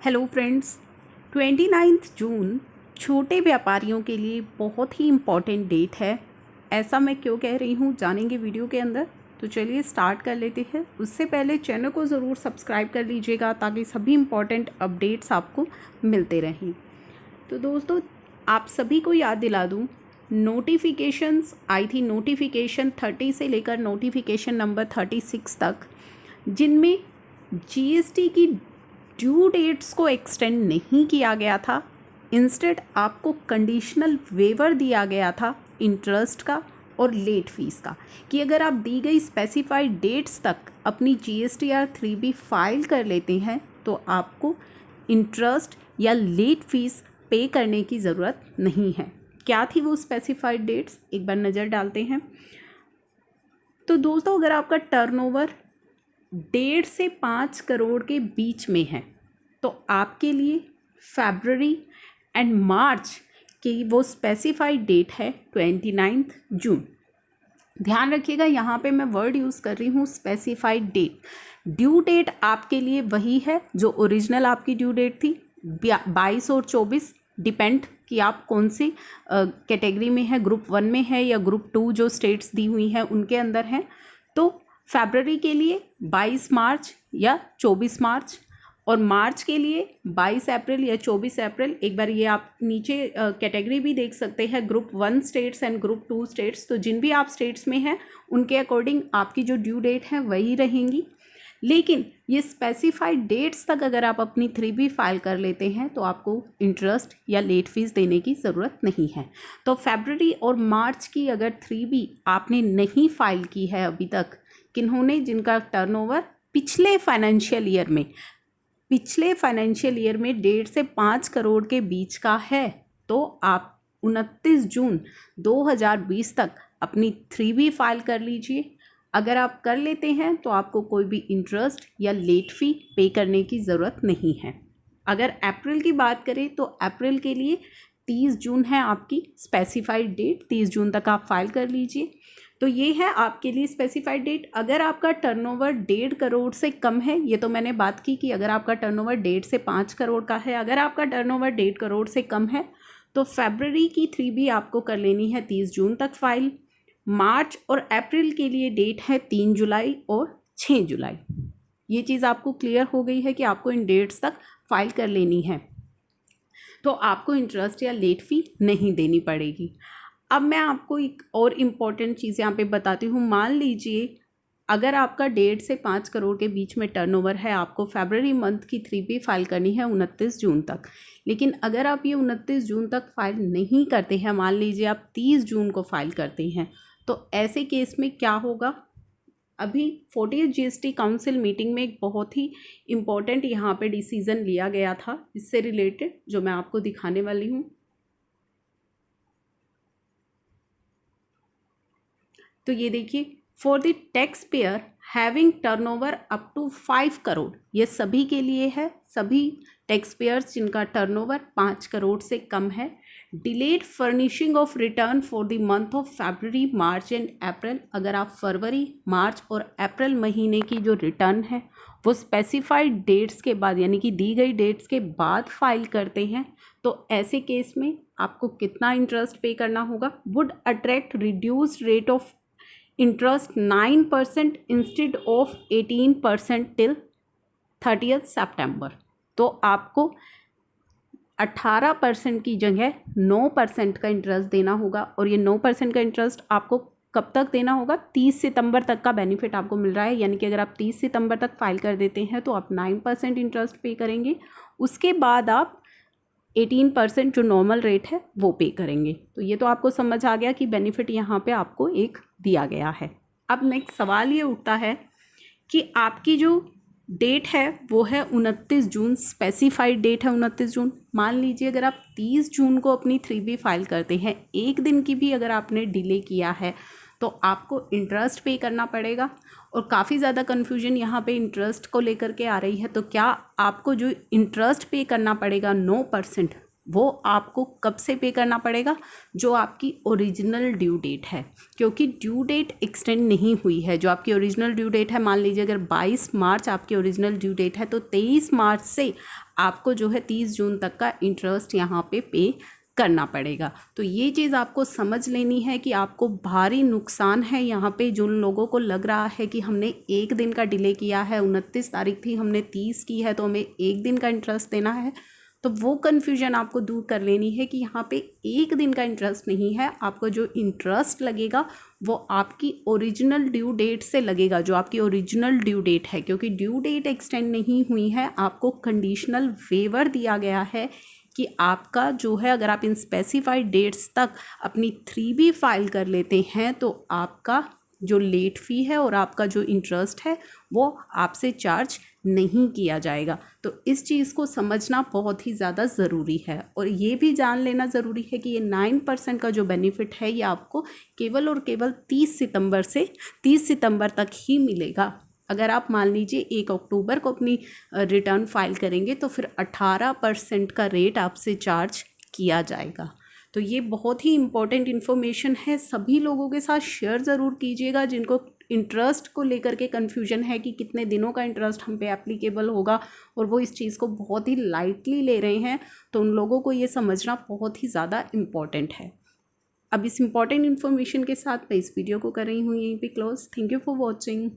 Hello friends, 29 जून छोटे व्यापारियों के लिए बहुत ही इम्पॉर्टेंट डेट है। ऐसा मैं क्यों कह रही हूँ जानेंगे वीडियो के अंदर। तो चलिए स्टार्ट कर लेते हैं। उससे पहले चैनल को ज़रूर सब्सक्राइब कर लीजिएगा ताकि सभी इम्पॉर्टेंट अपडेट्स आपको मिलते रहें। तो दोस्तों, आप सभी को याद दिला दूँ, नोटिफिकेशंस आई थी, नोटिफिकेशन 30 से लेकर नोटिफिकेशन नंबर 36 तक, जिनमें जीएसटी की ड्यू डेट्स को एक्सटेंड नहीं किया गया था। इंस्टेड आपको कंडीशनल वेवर दिया गया था इंटरेस्ट का और लेट फीस का, कि अगर आप दी गई स्पेसिफाइड डेट्स तक अपनी GSTR 3B फाइल कर लेते हैं तो आपको इंटरेस्ट या लेट फीस पे करने की ज़रूरत नहीं है। क्या थी वो स्पेसिफाइड डेट्स, एक बार नज़र डालते हैं। तो दोस्तों, अगर आपका टर्नओवर 1.5 से 5 करोड़ के बीच में है तो आपके लिए फरवरी एंड मार्च की वो स्पेसिफाइड डेट है 29 जून। ध्यान रखिएगा, यहाँ पे मैं वर्ड यूज़ कर रही हूँ स्पेसिफाइड डेट। ड्यू डेट आपके लिए वही है जो ओरिजिनल आपकी ड्यू डेट थी, 22 और 24, डिपेंड कि आप कौन सी कैटेगरी में है, ग्रुप 1 में है या ग्रुप 2 जो स्टेट्स दी हुई हैं उनके अंदर है। तो फरवरी के लिए 22 मार्च या 24 मार्च, और मार्च के लिए 22 अप्रैल या 24 अप्रैल। एक बार ये आप नीचे कैटेगरी भी देख सकते हैं, group 1 states and group 2 states. तो जिन भी आप स्टेट्स में हैं उनके अकॉर्डिंग आपकी जो ड्यू डेट है वही रहेंगी। लेकिन ये स्पेसिफाइड डेट्स तक अगर आप अपनी 3B फाइल कर लेते हैं तो आपको इंटरेस्ट या लेट फीस देने की ज़रूरत नहीं है। तो फरवरी और मार्च की अगर 3B आपने नहीं फाइल की है अभी तक, किन्होंने, जिनका टर्नओवर पिछले फाइनेंशियल ईयर में 1.5 से 5 करोड़ के बीच का है, तो आप 29 जून 2020 तक अपनी 3B फाइल कर लीजिए। अगर आप कर लेते हैं तो आपको कोई भी इंटरेस्ट या लेट फ़ी पे करने की ज़रूरत नहीं है। अगर अप्रैल की बात करें तो अप्रैल के लिए 30 जून है आपकी स्पेसिफाइड डेट, 30 जून तक आप फाइल कर लीजिए। तो ये है आपके लिए स्पेसिफाइड डेट। अगर आपका टर्नओवर 1.5 करोड़ से कम है, ये तो मैंने बात की कि अगर आपका टर्नओवर 1.5 से 5 करोड़ का है, अगर आपका टर्नओवर 1.5 करोड़ से कम है तो फरवरी की 3B आपको कर लेनी है 30 जून तक फाइल। मार्च और अप्रैल के लिए डेट है 3 जुलाई और 6 जुलाई। ये चीज़ आपको क्लियर हो गई है कि आपको इन डेट्स तक फाइल कर लेनी है, तो आपको इंटरेस्ट या लेट फ़ी नहीं देनी पड़ेगी। अब मैं आपको एक और इम्पॉर्टेंट चीज़ यहाँ पे बताती हूँ। मान लीजिए अगर आपका 1.5 से 5 करोड़ के बीच में टर्नओवर है, आपको फरवरी मंथ की 3B फाइल करनी है 29 जून तक। लेकिन अगर आप ये 29 जून तक फाइल नहीं करते हैं, मान लीजिए आप 30 जून को फाइल करते हैं, तो ऐसे केस में क्या होगा। अभी 40th GST काउंसिल मीटिंग में एक बहुत ही इम्पॉर्टेंट यहाँ पे डिसीज़न लिया गया था इससे रिलेटेड, जो मैं आपको दिखाने वाली हूँ। तो ये देखिए, for the tax payer having turnover up to 5 crore, ये सभी के लिए है, सभी टैक्स पेयर्स जिनका टर्नओवर 5 करोड़ से कम है। Delayed furnishing of return for the month of February, March and April, अगर आप फरवरी, मार्च और अप्रैल महीने की जो रिटर्न है वो स्पेसिफाइड डेट्स के बाद, यानी कि दी गई डेट्स के बाद फाइल करते हैं, तो ऐसे केस में आपको कितना इंटरेस्ट पे करना होगा। Would attract reduced rate of interest 9% instead of 18% till 30th सितंबर। तो आपको 18% की जगह 9% का इंटरेस्ट देना होगा, और ये 9% का इंटरेस्ट आपको कब तक देना होगा, 30 सितंबर तक का बेनिफिट आपको मिल रहा है। यानी कि अगर आप 30 सितंबर तक फाइल कर देते हैं तो आप 9% इंटरेस्ट पे करेंगे, उसके बाद आप 18% जो नॉर्मल रेट है वो पे करेंगे। तो ये तो आपको समझ आ गया कि बेनिफिट यहाँ पे आपको एक दिया गया है। अब नेक्स्ट सवाल ये उठता है कि आपकी जो डेट है वो है 29 जून, स्पेसिफाइड डेट है 29 जून। मान लीजिए अगर आप 30 जून को अपनी 3B फाइल करते हैं, एक दिन की भी अगर आपने डिले किया है तो आपको इंटरेस्ट पे करना पड़ेगा। और काफ़ी ज़्यादा कन्फ्यूजन यहाँ पे इंटरेस्ट को लेकर के आ रही है। तो क्या आपको जो इंटरेस्ट पे करना पड़ेगा 9%, वो आपको कब से पे करना पड़ेगा, जो आपकी ओरिजिनल ड्यू डेट है, क्योंकि ड्यू डेट एक्सटेंड नहीं हुई है। जो आपकी ओरिजिनल ड्यू डेट है, मान लीजिए अगर 22 मार्च आपकी ओरिजिनल ड्यू डेट है, तो 23 मार्च से आपको जो है 30 जून तक का इंटरेस्ट यहाँ पे करना पड़ेगा। तो ये चीज़ आपको समझ लेनी है कि आपको भारी नुकसान है यहाँ पे। जिन लोगों को लग रहा है कि हमने एक दिन का डिले किया है, 29 तारीख थी, हमने 30 की है, तो हमें एक दिन का इंटरेस्ट देना है, तो वो कन्फ्यूजन आपको दूर कर लेनी है कि यहाँ पे एक दिन का इंटरेस्ट नहीं है। आपको जो इंटरेस्ट लगेगा वो आपकी ओरिजिनल ड्यू डेट से लगेगा, जो आपकी ओरिजिनल ड्यू डेट है। क्योंकि ड्यू डेट एक्सटेंड नहीं हुई है, आपको कंडीशनल वेवर दिया गया है कि आपका जो है, अगर आप इन स्पेसिफाइड डेट्स तक अपनी 3B फाइल कर लेते हैं तो आपका जो लेट फ़ी है और आपका जो इंटरेस्ट है वो आपसे चार्ज नहीं किया जाएगा। तो इस चीज़ को समझना बहुत ही ज़्यादा ज़रूरी है। और ये भी जान लेना ज़रूरी है कि ये 9% का जो बेनिफिट है ये आपको केवल और केवल 30 सितंबर तक ही मिलेगा। अगर आप मान लीजिए 1 अक्टूबर को अपनी रिटर्न फाइल करेंगे तो फिर 18% का रेट आपसे चार्ज किया जाएगा। तो ये बहुत ही इम्पॉर्टेंट इन्फॉर्मेशन है, सभी लोगों के साथ शेयर ज़रूर कीजिएगा जिनको इंटरेस्ट को लेकर के कन्फ्यूजन है कि कितने दिनों का इंटरेस्ट हम पे एप्लीकेबल होगा और वो इस चीज़ को बहुत ही लाइटली ले रहे हैं। तो उन लोगों को ये समझना बहुत ही ज़्यादा इम्पॉर्टेंट है। अब इस इम्पॉर्टेंट इन्फॉर्मेशन के साथ मैं इस वीडियो को कर रही हूँ यहीं पे close. Thank you for watching.